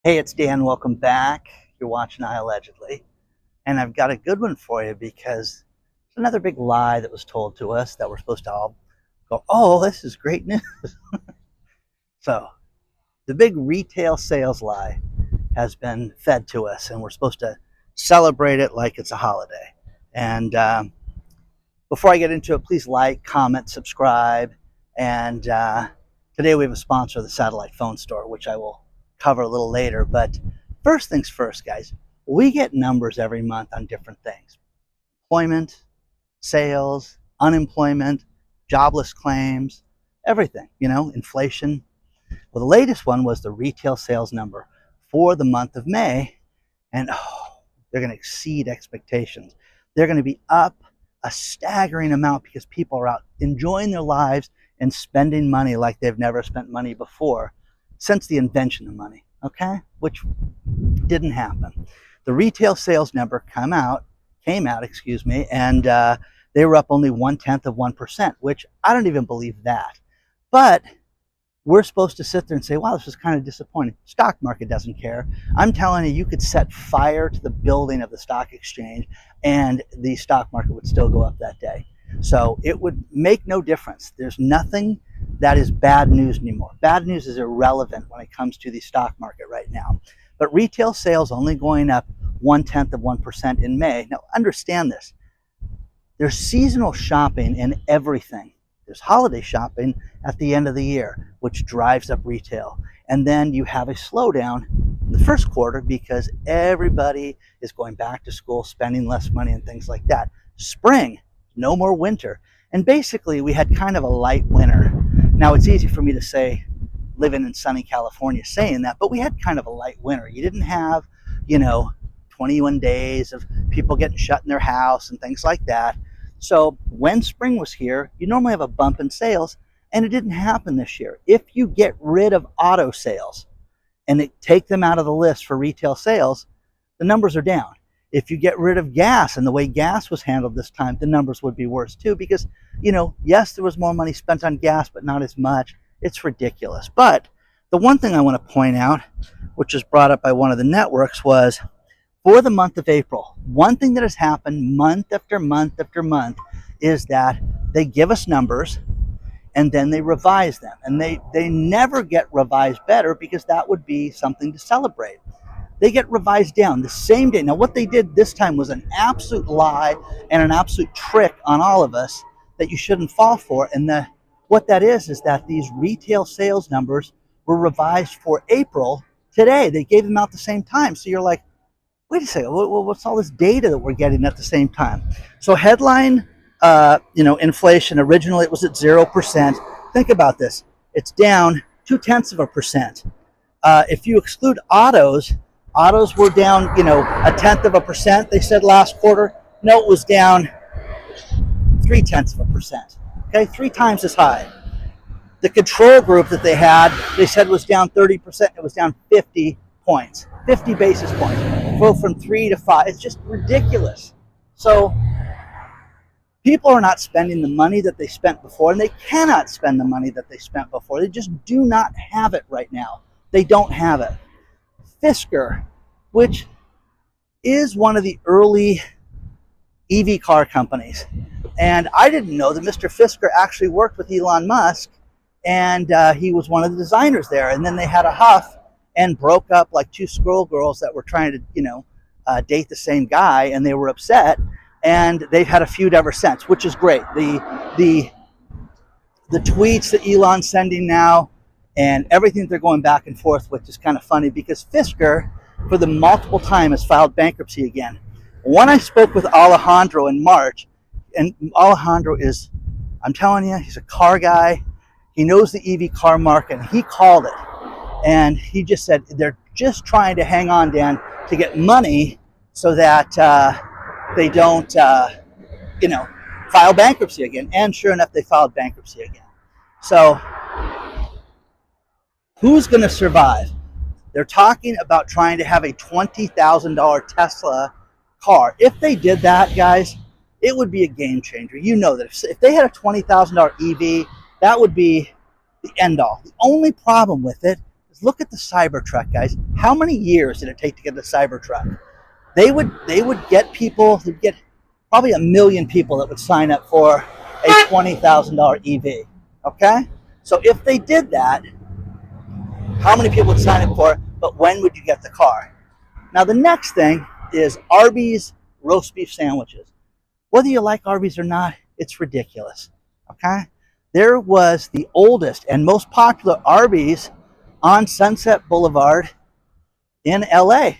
Hey, it's Dan. Welcome back. You're watching iAllegedly. And I've got a good one for you because it's another big lie that was told to us that we're supposed to all go, oh, this is great news. So, the big retail sales lie has been fed to us, and we're supposed to celebrate it like it's a holiday. And before I get into it, please like, comment, subscribe. And today we have a sponsor of the satellite phone store, which I will cover a little later. But first things first, guys, we get numbers every month on different things: employment, sales, unemployment, jobless claims, everything, inflation. Well, the latest one was the retail sales number for the month of May, and they're going to exceed expectations. They're going to be up a staggering amount because people are out enjoying their lives and spending money like they've never spent money before since the invention of money, okay? Which didn't happen. The retail sales number came out, and they were up only 0.1%, which I don't even believe that. But we're supposed to sit there and say, wow, this is kind of disappointing. Stock market doesn't care. I'm telling you, you could set fire to the building of the stock exchange and the stock market would still go up that day. So it would make no difference. There's nothing that is bad news anymore. Bad news is irrelevant when it comes to the stock market right now. But retail sales only going up 0.1% in May. Now understand this. There's seasonal shopping in everything. There's holiday shopping at the end of the year, which drives up retail. And then you have a slowdown in the first quarter because everybody is going back to school, spending less money and things like that. Spring, no more winter. And basically we had kind of a light winter. Now it's easy for me to say, living in sunny California, saying that, but we had kind of a light winter. You didn't have, 21 days of people getting shut in their house and things like that. So when spring was here, you normally have a bump in sales, and it didn't happen this year. If you get rid of auto sales and take them out of the list for retail sales, the numbers are down. If you get rid of gas and the way gas was handled this time, the numbers would be worse too because, yes, there was more money spent on gas, but not as much. It's ridiculous. But the one thing I want to point out, which was brought up by one of the networks, was for the month of April, one thing that has happened month after month after month is that they give us numbers and then they revise them. And they never get revised better because that would be something to celebrate. They get revised down the same day. Now, what they did this time was an absolute lie and an absolute trick on all of us that you shouldn't fall for. And what that is that these retail sales numbers were revised for April today. They gave them out the same time. So you're like, wait a second, what's all this data that we're getting at the same time? So headline, inflation, originally it was at 0%. Think about this. It's down 0.2%. If you exclude autos were down, 0.1%. They said last quarter. No, it was down 0.3%. Okay, 3 times as high. The control group that they said was down 30%. It was down 50 points, 50 basis points. Go from 3 to 5. It's just ridiculous. So people are not spending the money that they spent before, and they cannot spend the money that they spent before. They just do not have it right now. They don't have it. Fisker, which is one of the early EV car companies. And I didn't know that Mr. Fisker actually worked with Elon Musk, and he was one of the designers there. And then they had a huff and broke up like 2 squirrel girls that were trying to, date the same guy, and they were upset. And they've had a feud ever since, which is great. The tweets that Elon's sending now and everything they're going back and forth with is kind of funny because Fisker, for the multiple time, has filed bankruptcy again. When I spoke with Alejandro in March, and Alejandro is, I'm telling you, he's a car guy. He knows the EV car market, and he called it. And he just said they're just trying to hang on, Dan, to get money so that they don't, file bankruptcy again. And sure enough, they filed bankruptcy again. So who's going to survive? They're talking about trying to have a $20,000 Tesla car. If they did that, guys, it would be a game changer. You know that if they had a $20,000 EV, that would be the end all. The only problem with it look at the Cybertruck, guys. How many years did it take to get the Cybertruck? They would get people, they'd get probably 1 million people that would sign up for a $20,000 EV. Okay? So if they did that, how many people would sign up for it? But when would you get the car? Now the next thing is Arby's roast beef sandwiches. Whether you like Arby's or not, it's ridiculous. Okay? There was the oldest and most popular Arby's on Sunset Boulevard in LA.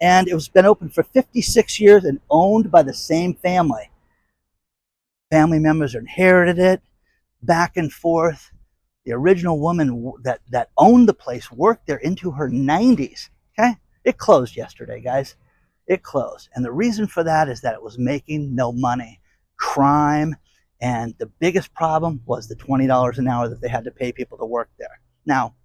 And it was been open for 56 years and owned by the same family. Family members inherited it back and forth. The original woman that owned the place worked there into her 90s. Okay? It closed yesterday, guys. It closed. And the reason for that is that it was making no money. Crime. And the biggest problem was the $20 an hour that they had to pay people to work there. Now,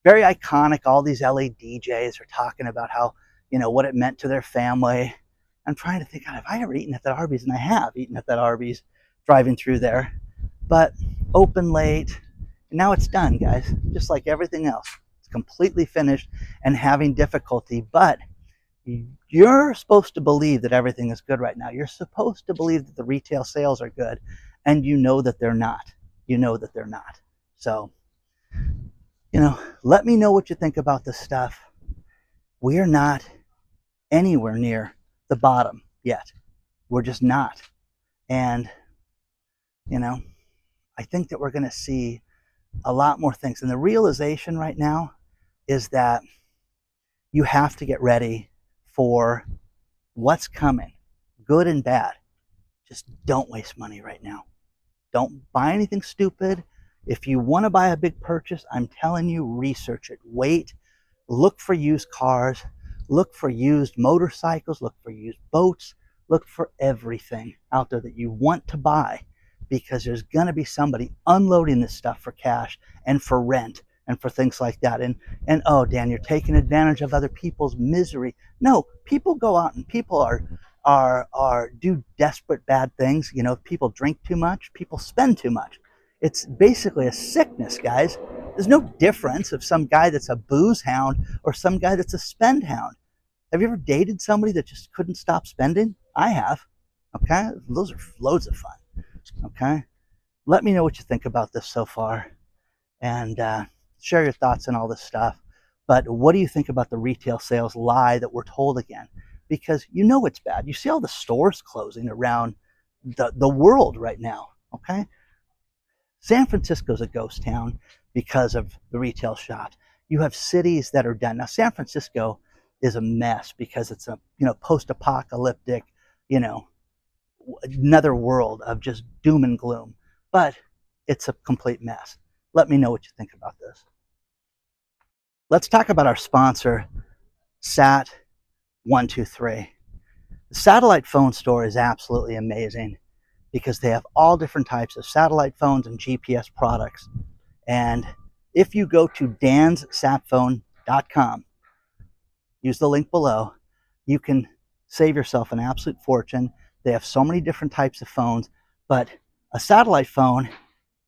very iconic. All these LA DJs are talking about how, what it meant to their family. I'm trying to think, God, have I ever eaten at that Arby's? And I have eaten at that Arby's driving through there. But open late. And now it's done, guys. Just like everything else. It's completely finished and having difficulty. But you're supposed to believe that everything is good right now. You're supposed to believe that the retail sales are good. And you know that they're not. You know that they're not. So, let me know what you think about this stuff. We're not anywhere near the bottom yet. We're just not. And, I think that we're going to see a lot more things. And the realization right now is that you have to get ready for what's coming, good and bad. Just don't waste money right now. Don't buy anything stupid. If you want to buy a big purchase, I'm telling you, research it. Wait, look for used cars, look for used motorcycles, look for used boats, look for everything out there that you want to buy, because there's going to be somebody unloading this stuff for cash and for rent and for things like that. And oh, Dan, you're taking advantage of other people's misery. No, people go out and people do desperate bad things. People drink too much, people spend too much. It's basically a sickness, guys. There's no difference of some guy that's a booze hound or some guy that's a spend hound. Have you ever dated somebody that just couldn't stop spending? I have. Okay? Those are loads of fun. Okay? Let me know what you think about this so far. And share your thoughts on all this stuff. But what do you think about the retail sales lie that we're told again? Because it's bad. You see all the stores closing around the world right now. Okay? San Francisco's a ghost town because of the retail shop. You have cities that are done. Now, San Francisco is a mess because it's a post-apocalyptic, another world of just doom and gloom. But it's a complete mess. Let me know what you think about this. Let's talk about our sponsor, Sat123. The satellite phone store is absolutely amazing because they have all different types of satellite phones and GPS products. And if you go to danssatphone.com, use the link below, you can save yourself an absolute fortune. They have so many different types of phones, but a satellite phone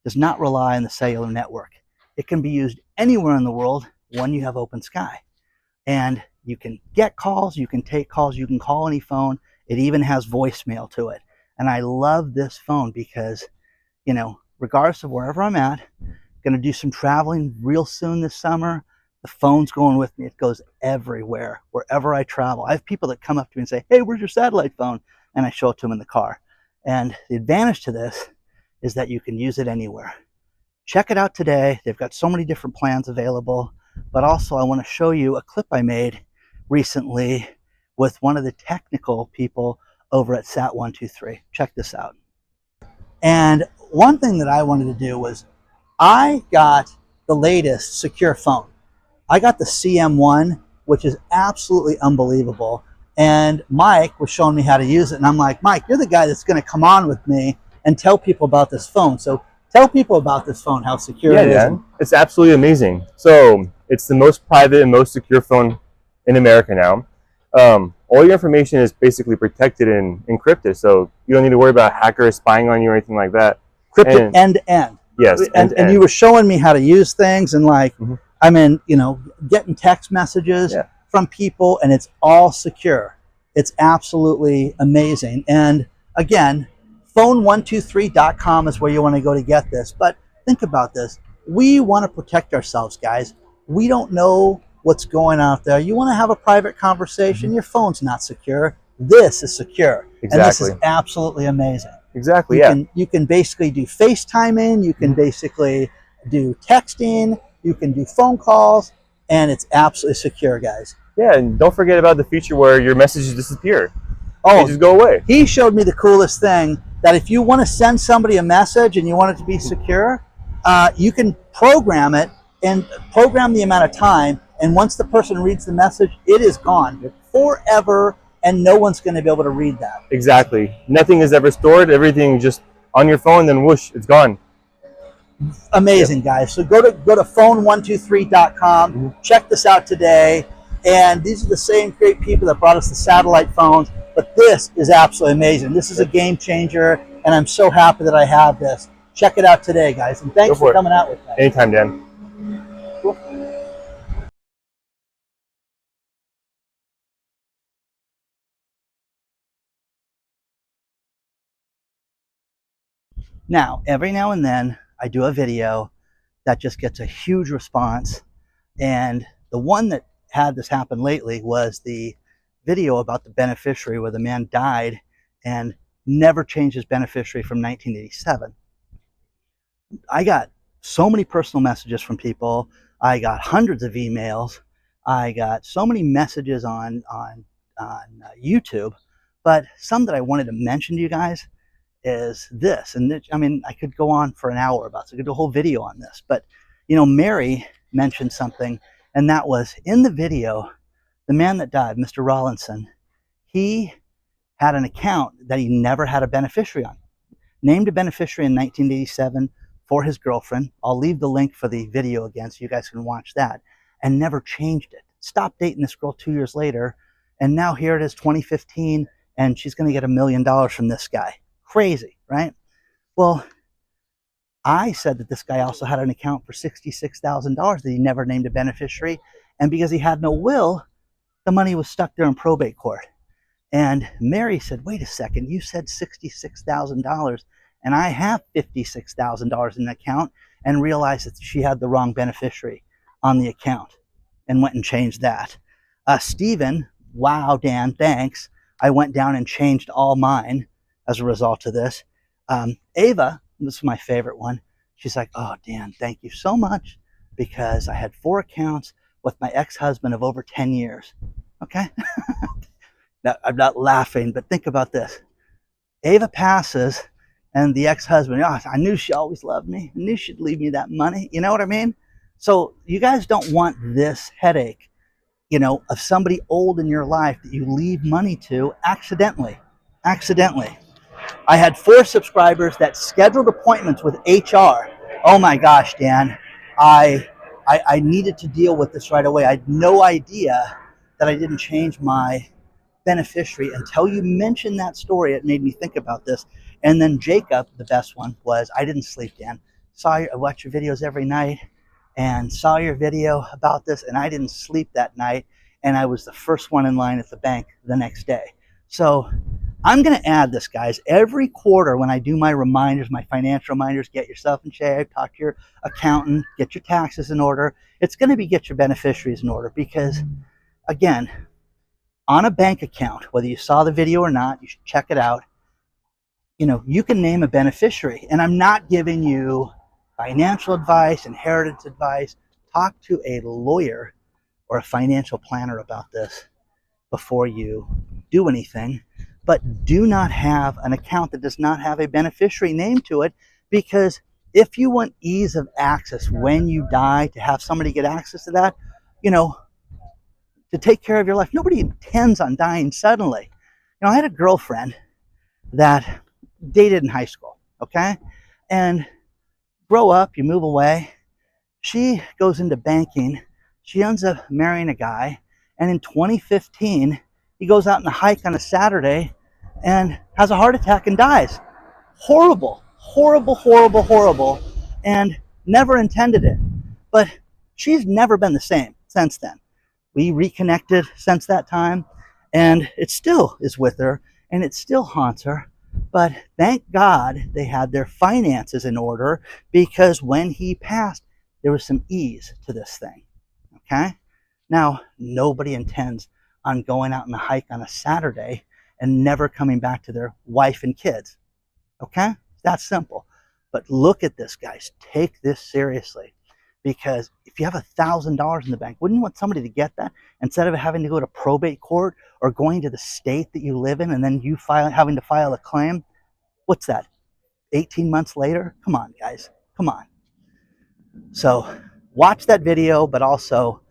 does not rely on the cellular network. It can be used anywhere in the world when you have open sky. And you can get calls, you can take calls, you can call any phone. It even has voicemail to it. And I love this phone because, regardless of wherever I'm at, going to do some traveling real soon this summer. The phone's going with me. It goes everywhere, wherever I travel. I have people that come up to me and say, hey, where's your satellite phone? And I show it to them in the car. And the advantage to this is that you can use it anywhere. Check it out today. They've got so many different plans available. But also I want to show you a clip I made recently with one of the technical people over at Sat123. Check this out. And one thing that I wanted to do was I got the latest secure phone. I got the CM1, which is absolutely unbelievable. And Mike was showing me how to use it. And I'm like, Mike, you're the guy that's going to come on with me and tell people about this phone. So tell people about this phone, how secure it is. Yeah, it's absolutely amazing. So it's the most private and most secure phone in America now. All your information is basically protected and encrypted. So you don't need to worry about hackers spying on you or anything like that. Encrypted end to end. Yes. And you were showing me how to use things and like, I mean, you know, getting text messages Yeah. from people, and it's all secure. It's absolutely amazing. And again, phone123.com is where you want to go to get this. But think about this. We want to protect ourselves, guys. We don't know what's going on out there. You want to have a private conversation. Your phone's not secure. This is secure. And this is Exactly. absolutely amazing. Exactly. You Yeah. you can basically do FaceTiming, you can basically do texting, you can do phone calls, and it's absolutely secure, guys. Yeah, and don't forget about the feature where your messages disappear. They Oh, just go away. he showed me the coolest thing, that if you want to send somebody a message and you want it to be secure, you can program it and program the amount of time. And once the person reads the message, it is gone forever, and no one's going to be able to read that. Exactly. Nothing is ever stored. Everything just on your phone, then whoosh, it's gone. Amazing, guys. So go to phone123.com. Check this out today. And these are the same great people that brought us the satellite phones. But this is absolutely amazing. This is a game changer, and I'm so happy that I have this. Check it out today, guys. And thanks for coming out with me. Anytime, Dan. Cool. Now, every now and then, I do a video that just gets a huge response. And the one that had this happen lately was the video about the beneficiary, where the man died and never changed his beneficiary from 1987. I got so many personal messages from people. I got hundreds of emails. I got so many messages on YouTube. But some that I wanted to mention to you guys is this. And I mean, I could go on for an hour about this. I could do a whole video on this. But, you know, Mary mentioned something, and that was in the video, the man that died, Mr. Rollinson, he had an account that he never had a beneficiary on. Named a beneficiary in 1987 for his girlfriend. I'll leave the link for the video again so you guys can watch that. And never changed it. Stopped dating this girl 2 years later, and now here it is, 2015, and she's going to get $1 million from this guy. Crazy, right? Well, I said that this guy also had an account for $66,000 that he never named a beneficiary, and because he had no will, the money was stuck there in probate court. And Mary said, wait a second, you said $66,000, and I have $56,000 in the account, and realized that she had the wrong beneficiary on the account and went and changed that. Stephen, wow, Dan, thanks. I went down and changed all mine as a result of this. Ava, this is my favorite one. She's like, oh, Dan, thank you so much, because I had 4 accounts with my ex-husband of over 10 years. Okay? Now, I'm not laughing, but think about this. Ava passes, and the ex-husband, oh, I knew she always loved me. I knew she'd leave me that money. You know what I mean? So you guys don't want this headache, you know, of somebody old in your life that you leave money to accidentally. Accidentally. I had 4 subscribers that scheduled appointments with HR. Oh my gosh, Dan. I needed to deal with this right away. I had no idea that I didn't change my beneficiary until you mentioned that story. It made me think about this. And then Jacob, the best one, was I didn't sleep, Dan. I watch your videos every night and saw your video about this, and I didn't sleep that night, and I was the first one in line at the bank the next day. So I'm going to add this, guys. Every quarter when I do my reminders, my financial reminders, get yourself in shape, talk to your accountant, get your taxes in order, it's going to be get your beneficiaries in order, because, again, on a bank account, whether you saw the video or not, you should check it out. You know, you can name a beneficiary, and I'm not giving you financial advice, inheritance advice. Talk to a lawyer or a financial planner about this before you do anything. But do not have an account that does not have a beneficiary named to it, because if you want ease of access when you die, to have somebody get access to that, you know, to take care of your life. Nobody intends on dying suddenly. You know, I had a girlfriend that dated in high school, okay? And grow up, you move away. She goes into banking. She ends up marrying a guy. And in 2015, he goes out on a hike on a Saturday and has a heart attack and dies. Horrible, horrible, horrible, horrible. And never intended it. But she's never been the same since then. We reconnected since that time, and it still is with her, and it still haunts her. But thank God they had their finances in order, because when he passed, there was some ease to this thing. Okay? Now, nobody intends on going out on a hike on a Saturday and never coming back to their wife and kids. Okay? That's simple. But look at this, guys. Take this seriously. Because if you have $1,000 in the bank, wouldn't you want somebody to get that instead of having to go to probate court or going to the state that you live in and then you having to file a claim? What's that? 18 months later? Come on, guys. Come on. So watch that video, but also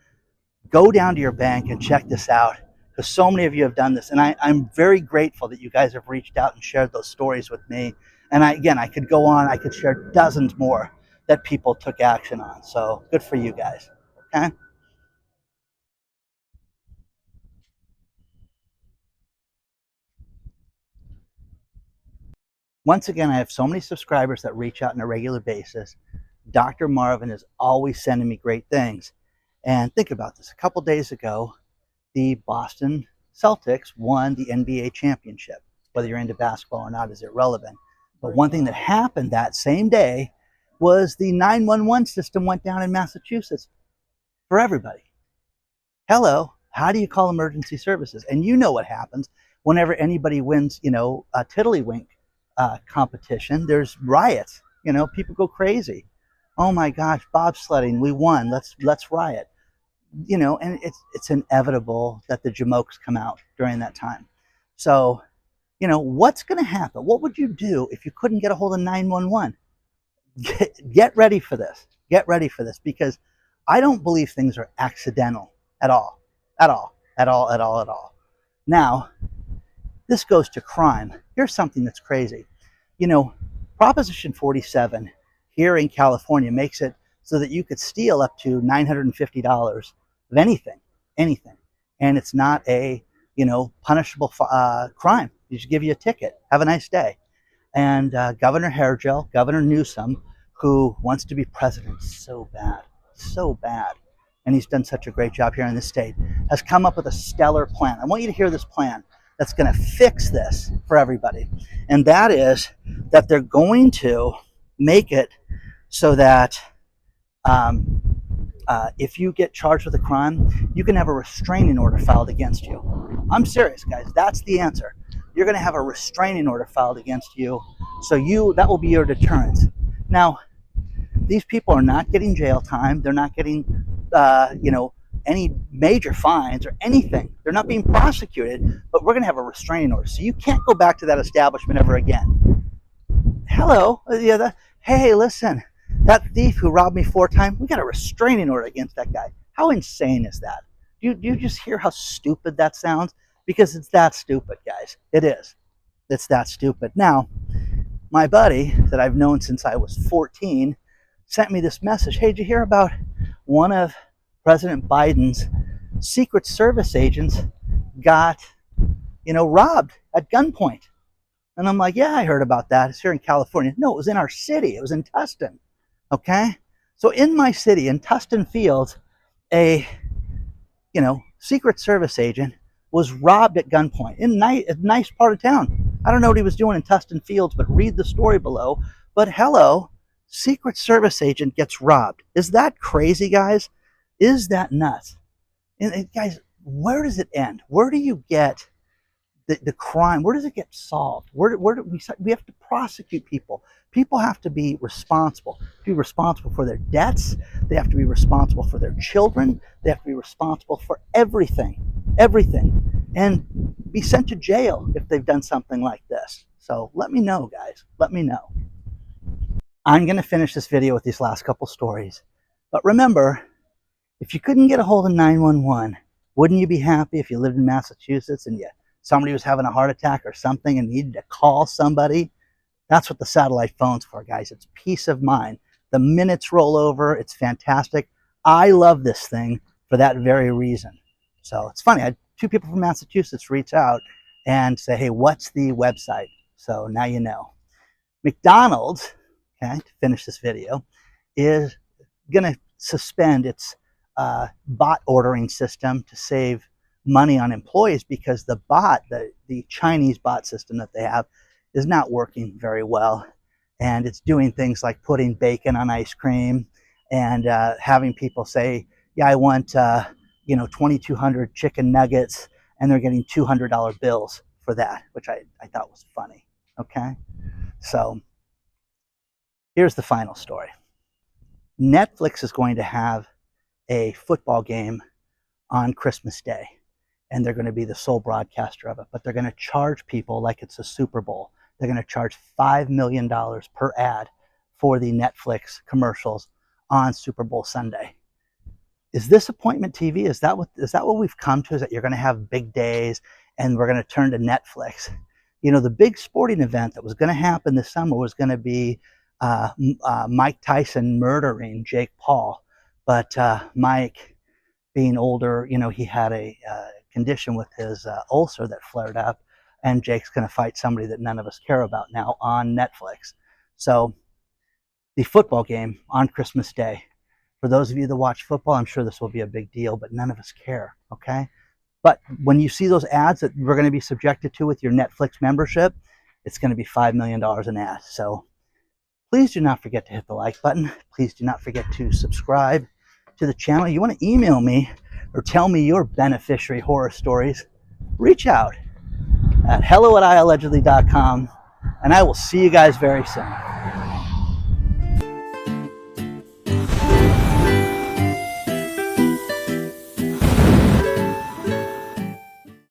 go down to your bank and check this out, because so many of you have done this. And I'm very grateful that you guys have reached out and shared those stories with me. And I could go on, I could share dozens more that people took action on. So good for you guys. Okay? Once again, I have so many subscribers that reach out on a regular basis. Dr. Marvin is always sending me great things. And think about this. A couple days ago, the Boston Celtics won the NBA championship. Whether you're into basketball or not is irrelevant. But one thing that happened that same day was the 911 system went down in Massachusetts for everybody. Hello, how do you call emergency services? And you know what happens whenever anybody wins, a tiddlywink competition. There's riots. People go crazy. Oh my gosh, bobsledding, we won. Let's riot. And it's inevitable that the jamokes come out during that time. So, what's going to happen? What would you do if you couldn't get a hold of 911? Get ready for this. Get ready for this, because I don't believe things are accidental at all. At all. At all. At all. At all. Now, this goes to crime. Here's something that's crazy. Proposition 47 here in California makes it so that you could steal up to $950 of anything. And it's not a, punishable crime. You just give you a ticket. Have a nice day. And Governor Hairgel, Governor Newsom, who wants to be president so bad, and he's done such a great job here in the state, has come up with a stellar plan. I want you to hear this plan that's going to fix this for everybody. And that is that they're going to make it so that if you get charged with a crime, you can have a restraining order filed against you. I'm serious, guys. That's the answer. You're going to have a restraining order filed against you, so that will be your deterrence. Now, these people are not getting jail time. They're not getting, any major fines or anything. They're not being prosecuted, but we're going to have a restraining order. So you can't go back to that establishment ever again. Hello. Hey, listen, that thief who robbed me 4 times, we got a restraining order against that guy. How insane is that? Do you just hear how stupid that sounds? Because it's that stupid, guys. It is. It's that stupid. Now, my buddy that I've known since I was 14 sent me this message. Hey, did you hear about one of President Biden's Secret Service agents got, robbed at gunpoint? And I'm like, yeah, I heard about that. It's here in California. No, it was in our city. It was in Tustin. Okay? So in my city, in Tustin Fields, a, Secret Service agent was robbed at gunpoint in a nice part of town. I don't know what he was doing in Tustin Fields, but read the story below. But hello, Secret Service agent gets robbed. Is that crazy, guys? Is that nuts? And guys, where does it end? Where do you get the crime? Where does it get solved? Where do we have to prosecute people? People have to be responsible. Be responsible for their debts. They have to be responsible for their children. They have to be responsible for everything, and be sent to jail if they've done something like this. So let me know, guys. Let me know. I'm going to finish this video with these last couple stories. But remember, if you couldn't get a hold of 911, wouldn't you be happy if you lived in Massachusetts and somebody was having a heart attack or something and needed to call somebody? That's what the satellite phone's for, guys. It's peace of mind. The minutes roll over. It's fantastic. I love this thing for that very reason. So it's funny. I had 2 people from Massachusetts reach out and say, hey, what's the website? So now you know. McDonald's, okay, to finish this video, is going to suspend its bot ordering system to save money on employees, because the bot, the Chinese bot system that they have, is not working very well. And it's doing things like putting bacon on ice cream and having people say, yeah, I want 2,200 chicken nuggets, and they're getting $200 bills for that, which I thought was funny. Okay, so here's the final story. Netflix is going to have a football game on Christmas Day, and they're going to be the sole broadcaster of it, but they're going to charge people like it's a Super Bowl. They're going to charge $5 million per ad for the Netflix commercials on Super Bowl Sunday. Is this appointment TV? Is that what we've come to? Is that you're going to have big days and we're going to turn to Netflix? You know, the big sporting event that was going to happen this summer was going to be Mike Tyson murdering Jake Paul. But Mike, being older, he had a condition with his ulcer that flared up, and Jake's going to fight somebody that none of us care about now on Netflix. So the football game on Christmas Day. For those of you that watch football, I'm sure this will be a big deal, but none of us care, okay? But when you see those ads that we're going to be subjected to with your Netflix membership, it's going to be $5 million an ad. So please do not forget to hit the like button. Please do not forget to subscribe to the channel. You want to email me or tell me your beneficiary horror stories, reach out at hello@iallegedly.com, and I will see you guys very soon.